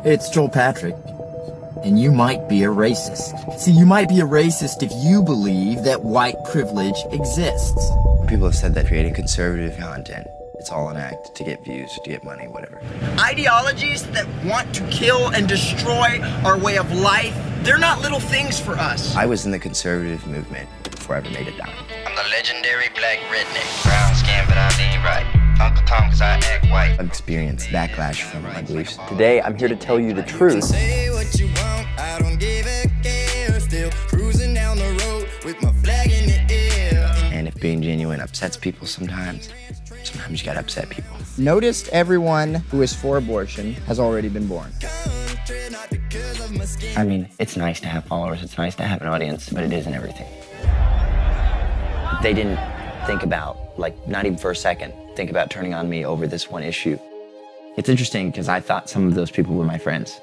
It's Joel Patrick, and you might be a racist. See, you might be a racist if you believe that white privilege exists. People have said that creating conservative content, it's all an act to get views, to get money, whatever. Ideologies that want to kill and destroy our way of life, they're not little things for us. I was in the conservative movement before I ever made a dime. I'm the legendary black redneck. Brown skin, but I lean right. Uncle Tom, cause I act white. I've experienced backlash from my beliefs. Today, I'm here to tell you the truth. Say what you want, I don't give a care. Still cruising down the road with my flag in the air. And if being genuine upsets people sometimes you gotta upset people. Noticed everyone who is for abortion has already been born. I mean, it's nice to have followers, it's nice to have an audience, but it isn't everything. They didn't think about, like, not even for a second, think about turning on me over this one issue. It's interesting because I thought some of those people were my friends.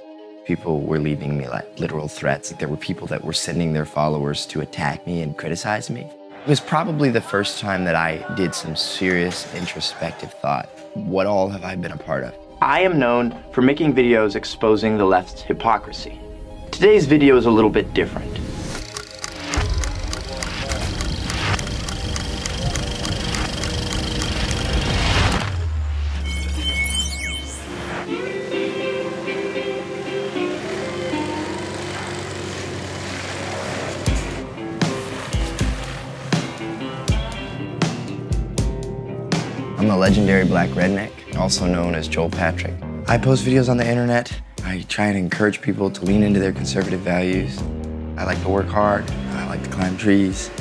People were leaving me like literal threats. There were people that were sending their followers to attack me and criticize me. It was probably the first time that I did some serious introspective thought. What all have I been a part of? I am known for making videos exposing the left's hypocrisy. Today's video is a little bit different. I'm the Legendary Black Redneck, also known as Joel Patrick. I post videos on the internet. I try and encourage people to lean into their conservative values. I like to work hard. I like to climb trees.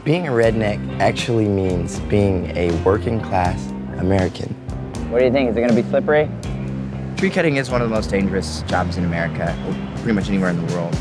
Being a redneck actually means being a working class American. What do you think? Is it gonna be slippery? Tree cutting is one of the most dangerous jobs in America, or pretty much anywhere in the world.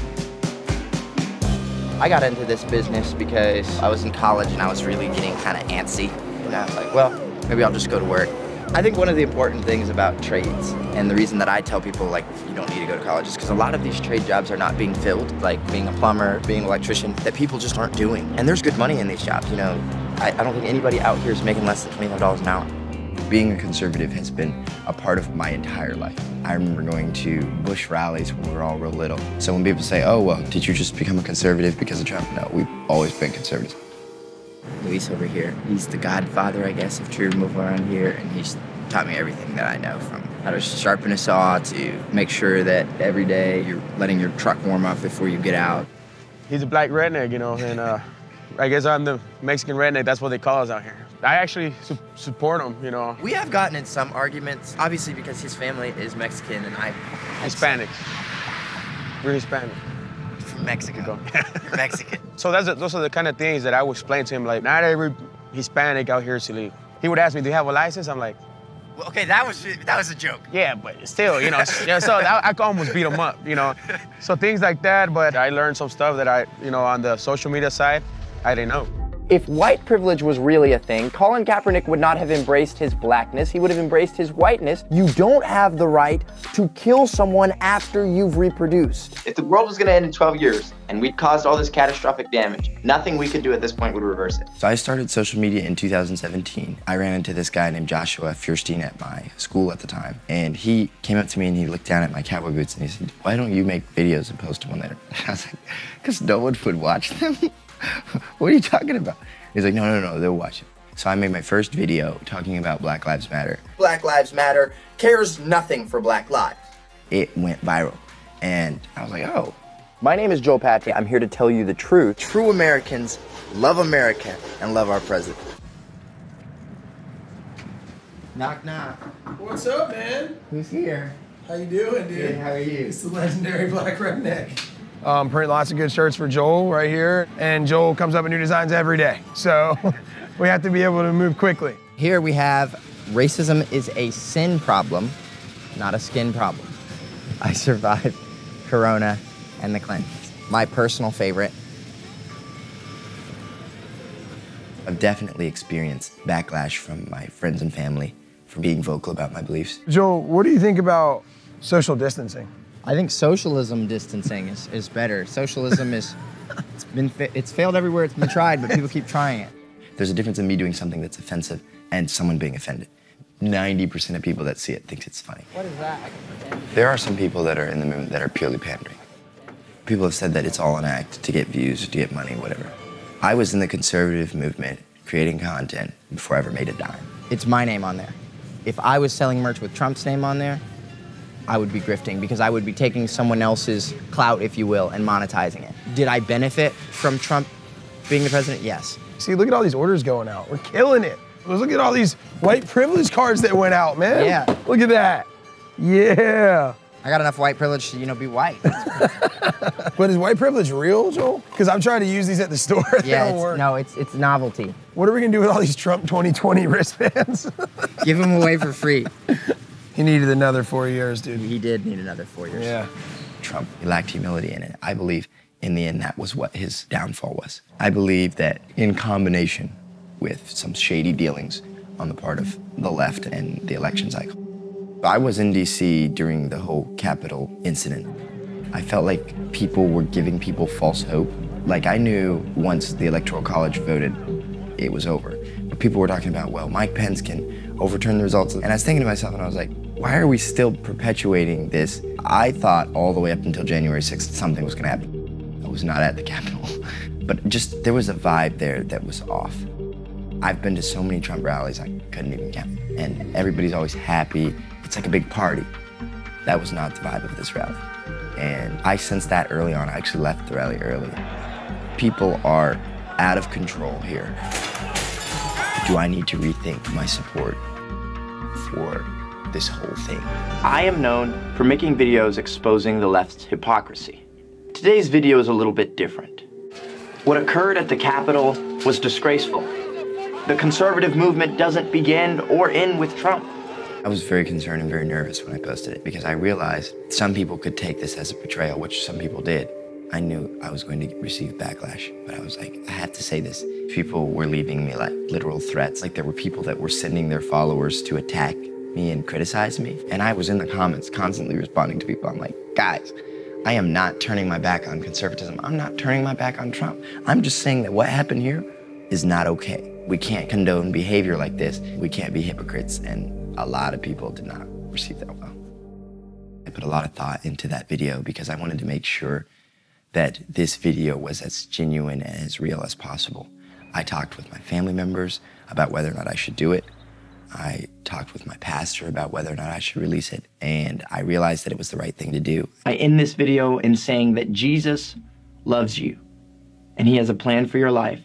I got into this business because I was in college and I was really getting kind of antsy. And I was like, well, maybe I'll just go to work. I think one of the important things about trades, and the reason that I tell people, like, you don't need to go to college, is because a lot of these trade jobs are not being filled, like being a plumber, being an electrician, that people just aren't doing. And there's good money in these jobs, you know. I don't think anybody out here is making less than $25 an hour. Being a conservative has been a part of my entire life. I remember going to Bush rallies when we were all real little. So when people say, oh, well, did you just become a conservative because of Trump? No, we've always been conservatives. Luis over here, he's the godfather, I guess, of tree removal around here, and he's taught me everything that I know, from how to sharpen a saw to make sure that every day you're letting your truck warm up before you get out. He's a black redneck, you know, and I guess I'm the Mexican redneck. That's what they call us out here. I actually support him, you know. We have gotten in some arguments, obviously because his family is Mexican and I... Hispanic. We're Hispanic. From Mexico. You're Mexican. So those are the kind of things that I would explain to him, like, not every Hispanic out here is illegal. He would ask me, do you have a license? I'm like, well, okay, that was a joke. yeah, but still, you know, so I could almost beat him up, you know. So things like that, but I learned some stuff that you know, on the social media side, I didn't know. If white privilege was really a thing, Colin Kaepernick would not have embraced his blackness, he would have embraced his whiteness. You don't have the right to kill someone after you've reproduced. If the world was gonna end in 12 years and we'd caused all this catastrophic damage, nothing we could do at this point would reverse it. So I started social media in 2017. I ran into this guy named Joshua Fierstein at my school at the time. And he came up to me and he looked down at my cowboy boots and he said, why don't you make videos and post them on there? I was like, because no one would watch them. What are you talking about? He's like, no, they'll watch it. So I made my first video talking about Black Lives Matter. Black Lives Matter cares nothing for black lives. It went viral. And I was like, oh. My name is Joel Patrick. I'm here to tell you the truth. True Americans love America and love our president. Knock, knock. What's up, man? Who's here? How you doing, dude? Good, how are you? It's the Legendary Black Redneck. Print lots of good shirts for Joel right here, and Joel comes up with new designs every day. So we have to be able to move quickly. Here we have, racism is a sin problem, not a skin problem. I survived Corona and the Clintons. My personal favorite. I've definitely experienced backlash from my friends and family for being vocal about my beliefs. Joel, what do you think about social distancing? I think socialism distancing is better. Socialism it's failed everywhere it's been tried, but people keep trying it. There's a difference in me doing something that's offensive and someone being offended. 90% of people that see it thinks it's funny. What is that? There are some people that are in the movement that are purely pandering. People have said that it's all an act to get views, to get money, whatever. I was in the conservative movement creating content before I ever made a dime. It's my name on there. If I was selling merch with Trump's name on there, I would be grifting because I would be taking someone else's clout, if you will, and monetizing it. Did I benefit from Trump being the president? Yes. See, look at all these orders going out. We're killing it. Look at all these white privilege cards that went out, man. Yeah. Look at that. Yeah. I got enough white privilege to, be white. But is white privilege real, Joel? Because I'm trying to use these at the store. Yeah, it's novelty. What are we gonna do with all these Trump 2020 wristbands? Give them away for free. He needed another 4 years, dude. He did need another 4 years. Yeah. Trump lacked humility in it. I believe in the end that was what his downfall was. I believe that in combination with some shady dealings on the part of the left and the election cycle. I was in DC during the whole Capitol incident. I felt like people were giving people false hope. Like I knew once the Electoral College voted, it was over. But people were talking about, well, Mike Pence can overturn the results. And I was thinking to myself, and I was like, why are we still perpetuating this? I thought all the way up until January 6th, something was gonna happen. I was not at the Capitol. But just, there was a vibe there that was off. I've been to so many Trump rallies, I couldn't even count. And everybody's always happy. It's like a big party. That was not the vibe of this rally. And I sensed that early on. I actually left the rally early. People are out of control here. Do I need to rethink my support for this whole thing? I am known for making videos exposing the left's hypocrisy. Today's video is a little bit different. What occurred at the Capitol was disgraceful. The conservative movement doesn't begin or end with Trump. I was very concerned and very nervous when I posted it because I realized some people could take this as a betrayal, which some people did. I knew I was going to receive backlash, but I was like, I had to say this. People were leaving me like literal threats. Like there were people that were sending their followers to attack me and criticize me. And I was in the comments constantly responding to people. I'm like, guys, I am not turning my back on conservatism. I'm not turning my back on Trump. I'm just saying that what happened here is not okay. We can't condone behavior like this. We can't be hypocrites. And a lot of people did not receive that well. I put a lot of thought into that video because I wanted to make sure that this video was as genuine and as real as possible. I talked with my family members about whether or not I should do it. I talked with my pastor about whether or not I should release it, and I realized that it was the right thing to do. I end this video in saying that Jesus loves you, and he has a plan for your life.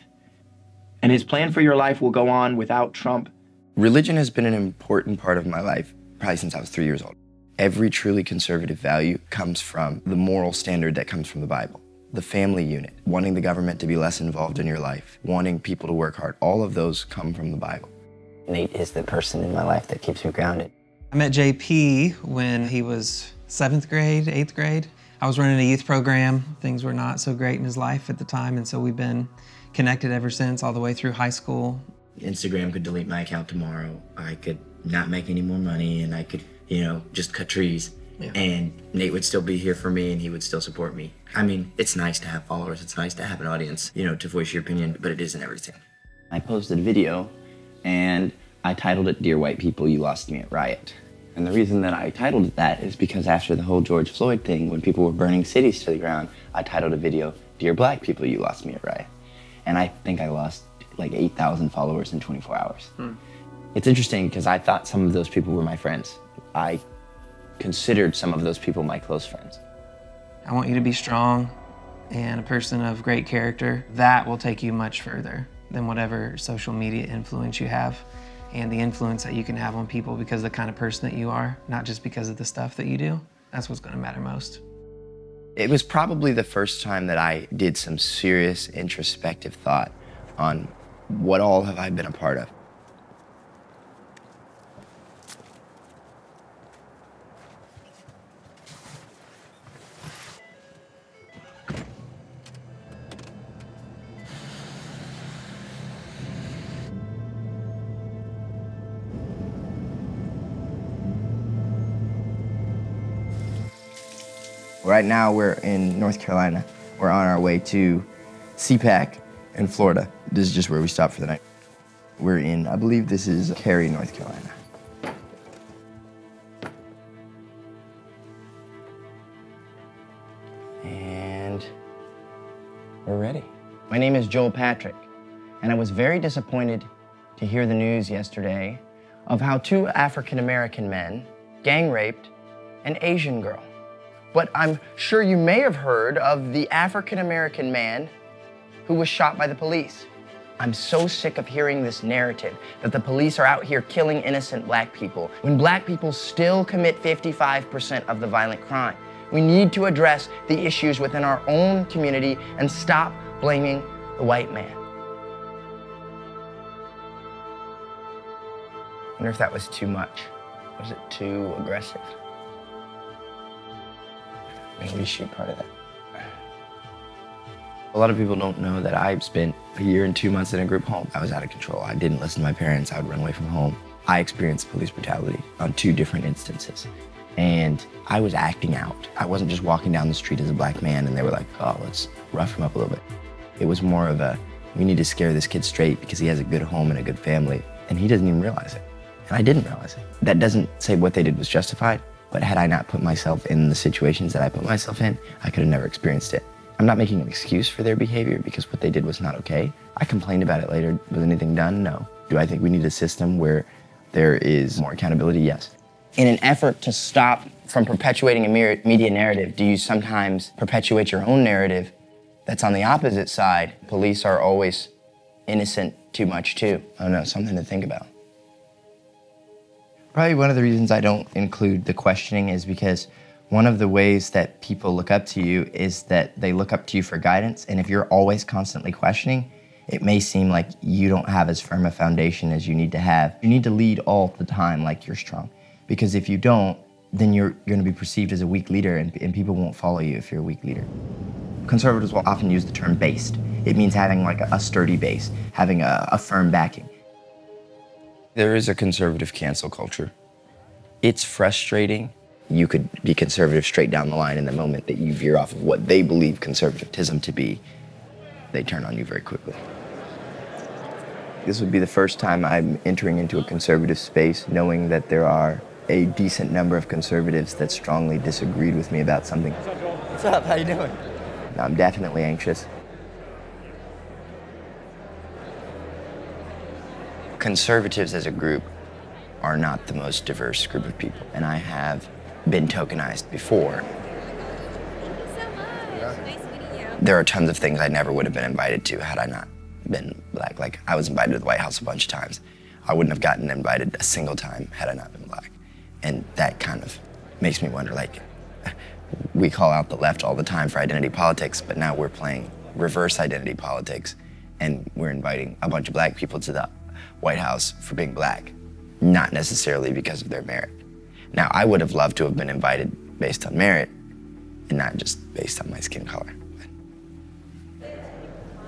And his plan for your life will go on without Trump. Religion has been an important part of my life, probably since I was 3 years old. Every truly conservative value comes from the moral standard that comes from the Bible. The family unit, wanting the government to be less involved in your life, wanting people to work hard, all of those come from the Bible. Nate is the person in my life that keeps me grounded. I met JP when he was 7th grade, 8th grade. I was running a youth program. Things were not so great in his life at the time, and so we've been connected ever since, all the way through high school. Instagram could delete my account tomorrow. I could not make any more money, and I could, just cut trees. Yeah. And Nate would still be here for me, and he would still support me. I mean, it's nice to have followers. It's nice to have an audience, to voice your opinion, but it isn't everything. I posted a video, and I titled it, "Dear White People, You Lost Me at Riot." And the reason that I titled it that is because after the whole George Floyd thing, when people were burning cities to the ground, I titled a video, "Dear Black People, You Lost Me at Riot." And I think I lost like 8,000 followers in 24 hours. It's interesting because I thought some of those people were my friends. I considered some of those people my close friends. I want you to be strong and a person of great character. That will take you much further than whatever social media influence you have and the influence that you can have on people because of the kind of person that you are, not just because of the stuff that you do. That's what's gonna matter most. It was probably the first time that I did some serious introspective thought on what all have I been a part of. Right now we're in North Carolina. We're on our way to CPAC in Florida. This is just where we stopped for the night. We're in, I believe this is Cary, North Carolina. And we're ready. My name is Joel Patrick, and I was very disappointed to hear the news yesterday of how 2 African-American men gang raped an Asian girl. But I'm sure you may have heard of the African-American man who was shot by the police. I'm so sick of hearing this narrative that the police are out here killing innocent black people when black people still commit 55% of the violent crime. We need to address the issues within our own community and stop blaming the white man. I wonder if that was too much. Was it too aggressive? I'm gonna reshoot part of that. A lot of people don't know that I spent a year and 2 months in a group home. I was out of control. I didn't listen to my parents. I would run away from home. I experienced police brutality on 2 different instances. And I was acting out. I wasn't just walking down the street as a black man and they were like, oh, let's rough him up a little bit. It was more of a, we need to scare this kid straight because he has a good home and a good family. And he doesn't even realize it. And I didn't realize it. That doesn't say what they did was justified, but had I not put myself in the situations that I put myself in, I could have never experienced it. I'm not making an excuse for their behavior because what they did was not okay. I complained about it later. Was anything done? No. Do I think we need a system where there is more accountability? Yes. In an effort to stop from perpetuating a media narrative, do you sometimes perpetuate your own narrative that's on the opposite side? Police are always innocent too much too. I don't know, something to think about. Probably one of the reasons I don't include the questioning is because one of the ways that people look up to you is that they look up to you for guidance, and if you're always constantly questioning, it may seem like you don't have as firm a foundation as you need to have. You need to lead all the time like you're strong, because if you don't, then you're going to be perceived as a weak leader, and people won't follow you if you're a weak leader. Conservatives will often use the term based. It means having like a sturdy base, having a firm backing. There is a conservative cancel culture. It's frustrating. You could be conservative straight down the line, in the moment that you veer off of what they believe conservatism to be, they turn on you very quickly. This would be the first time I'm entering into a conservative space knowing that there are a decent number of conservatives that strongly disagreed with me about something. What's up? How you doing? I'm definitely anxious. Conservatives as a group are not the most diverse group of people, and I have been tokenized before. Thank you so much. Nice meeting you. There are tons of things I never would have been invited to had I not been black. Like, I was invited to the White House a bunch of times. I wouldn't have gotten invited a single time had I not been black. And that kind of makes me wonder, like, we call out the left all the time for identity politics, but now we're playing reverse identity politics, and we're inviting a bunch of black people to the White House for being black, not necessarily because of their merit. Now, I would have loved to have been invited based on merit and not just based on my skin color.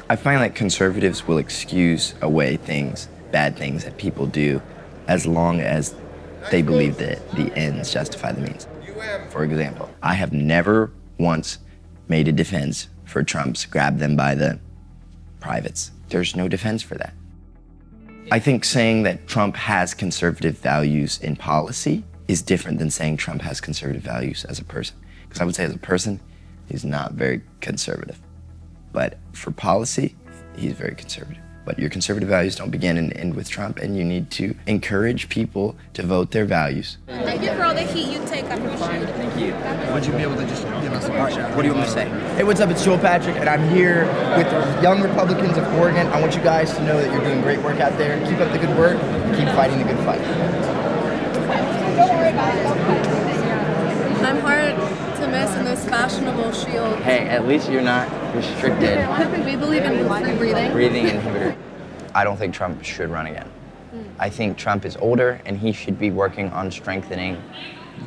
I find that conservatives will excuse away things, bad things that people do, as long as they believe that the ends justify the means. For example, I have never once made a defense for Trump's grab them by the privates. There's no defense for that. I think saying that Trump has conservative values in policy is different than saying Trump has conservative values as a person. Because I would say as a person, he's not very conservative. But for policy, he's very conservative. But your conservative values don't begin and end with Trump, and you need to encourage people to vote their values. Thank you for all the heat you take. I appreciate it. Thank you. Would you be able to just give us a What do you want me to say? Hey, what's up? It's Joel Patrick, and I'm here with the young Republicans of Oregon. I want you guys to know that you're doing great work out there. Keep up the good work. Keep fighting the good fight. I'm hard to miss in this fashionable shield. Hey, at least you're not restricted. We believe in free breathing. Breathing inhibitor. I don't think Trump should run again. I think Trump is older, and he should be working on strengthening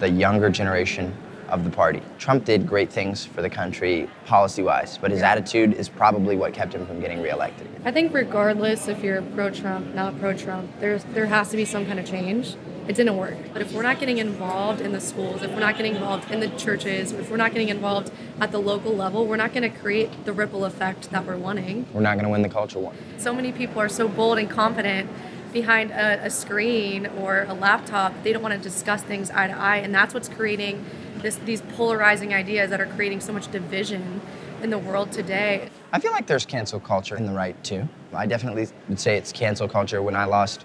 the younger generation of the party. Trump did great things for the country policy-wise, but his attitude is probably what kept him from getting reelected. I think regardless if you're pro-Trump, not pro-Trump, there has to be some kind of change. It didn't work. But if we're not getting involved in the schools, if we're not getting involved in the churches, if we're not getting involved at the local level, we're not going to create the ripple effect that we're wanting. We're not going to win the culture war. So many people are so bold and confident behind a screen or a laptop. They don't want to discuss things eye to eye, and that's what's creating these polarizing ideas that are creating so much division in the world today. I feel like there's cancel culture in the right, too. I definitely would say it's cancel culture when I lost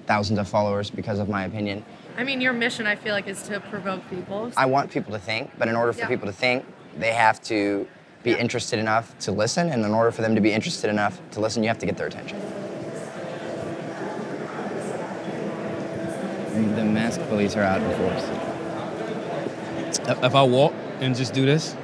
thousands of followers because of my opinion. I mean, your mission, I feel like, is to provoke people. I want people to think, but in order for people to think, they have to be interested enough to listen, and in order for them to be interested enough to listen, you have to get their attention. The masked police are out in force. If I walk and just do this,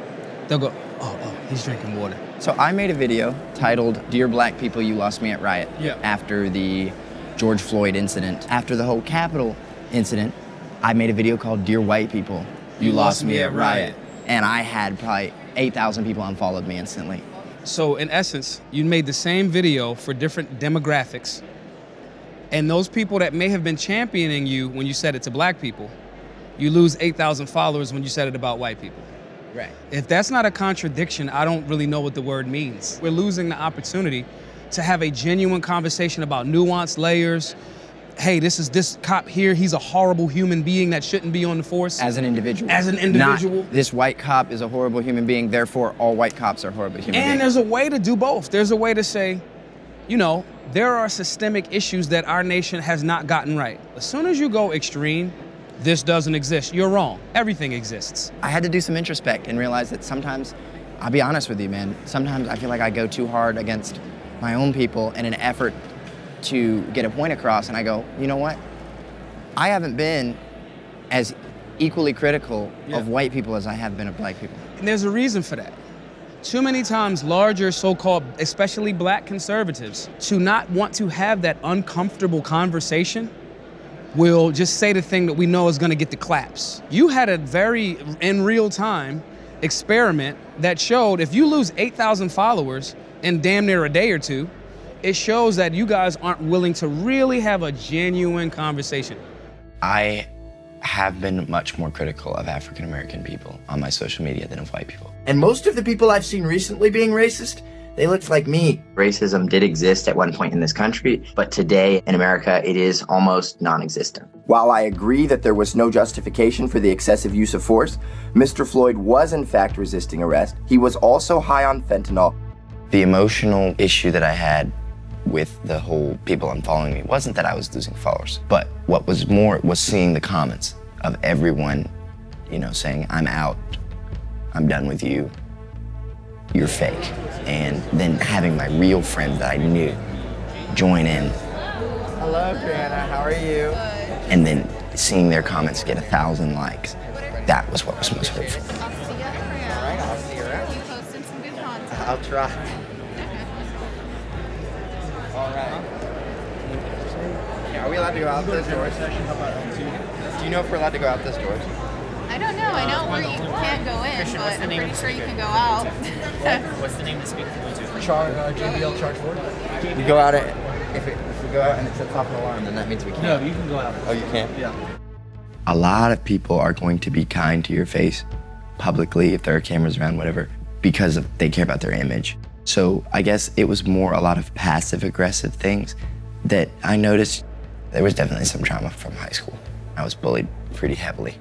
they'll go, oh, he's drinking water. So I made a video titled, "Dear Black People, You Lost Me at Riot," after the George Floyd incident. After the whole Capitol incident, I made a video called "Dear White People, You Lost Me at Riot." And I had probably 8,000 people unfollowed me instantly. So in essence, you made the same video for different demographics, and those people that may have been championing you when you said it to black people, you lose 8,000 followers when you said it about white people. Right. If that's not a contradiction, I don't really know what the word means. We're losing the opportunity to have a genuine conversation about nuanced layers. Hey, this cop here, he's a horrible human being that shouldn't be on the force. As an individual. As an individual. Not, this white cop is a horrible human being, therefore all white cops are horrible human beings. And there's a way to do both. There's a way to say, you know, there are systemic issues that our nation has not gotten right. As soon as you go extreme, this doesn't exist, you're wrong. Everything exists. I had to do some introspect and realize that sometimes, I'll be honest with you, man, sometimes I feel like I go too hard against my own people in an effort to get a point across, and I go, you know what? I haven't been as equally critical of white people as I have been of black people. And there's a reason for that. Too many times, larger so-called, especially black conservatives, to not want to have that uncomfortable conversation will just say the thing that we know is gonna get the claps. You had a very, in real time, experiment that showed if you lose 8,000 followers in damn near a day or two, it shows that you guys aren't willing to really have a genuine conversation. I have been much more critical of African American people on my social media than of white people. And most of the people I've seen recently being racist, they looked like me. Racism did exist at one point in this country, but today in America, it is almost non-existent. While I agree that there was no justification for the excessive use of force, Mr. Floyd was in fact resisting arrest. He was also high on fentanyl. The emotional issue that I had with the whole people unfollowing me wasn't that I was losing followers, but what was more was seeing the comments of everyone, you know, saying, I'm out, I'm done with you, you're fake. And then having my real friends that I knew join in. Hello, Brianna, how are you? And then seeing their comments get 1,000 likes, that was what was most hurtful. I'll see you around. All right, I'll see you around. You posting some good content. I'll try. All right. Yeah, are we allowed to go out this doors? Do you know if we're allowed to go out this doors? I don't know. I know where you can't go in, but I'm pretty sure you can go out. What's the name to speak to? JBL charge board? You go out if we go out and it sets off an alarm, then that means we can't. No, you can go out. Oh, you can't? Yeah. A lot of people are going to be kind to your face publicly if there are cameras around, whatever, because they care about their image. So I guess it was more a lot of passive aggressive things that I noticed. There was definitely some trauma from high school. I was bullied pretty heavily.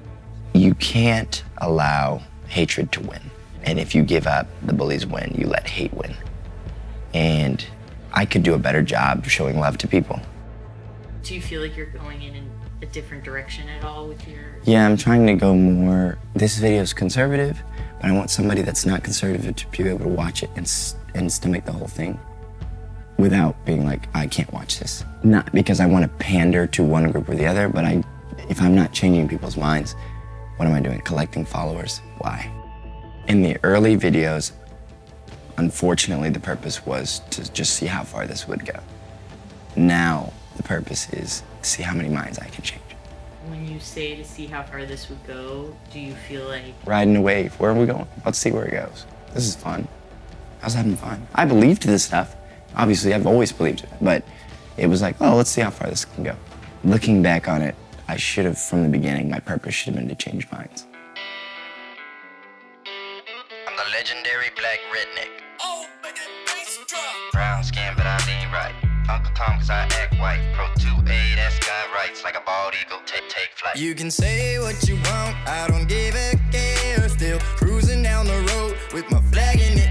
You can't allow hatred to win. And if you give up, the bullies win, you let hate win. And I could do a better job showing love to people. Do you feel like you're going in a different direction at all with your... Yeah, I'm trying to go more, this video is conservative, but I want somebody that's not conservative to be able to watch it and stomach the whole thing without being like, I can't watch this. Not because I want to pander to one group or the other, but if I'm not changing people's minds, what am I doing? Collecting followers? Why? In the early videos, unfortunately, the purpose was to just see how far this would go. Now, the purpose is to see how many minds I can change. When you say to see how far this would go, do you feel like... Riding a wave. Where are we going? Let's see where it goes. This is fun. I was having fun. I believed this stuff. Obviously, I've always believed it, but it was like, oh, let's see how far this can go. Looking back on it, I should have, from the beginning, my purpose should have been to change minds. I'm the legendary Black Redneck. Brown skin, but I lean right. Uncle Tom cause I act white. Pro 2A, that's got rights like a bald eagle. Take flight. You can say what you want, I don't give a care. Still cruising down the road with my flag in the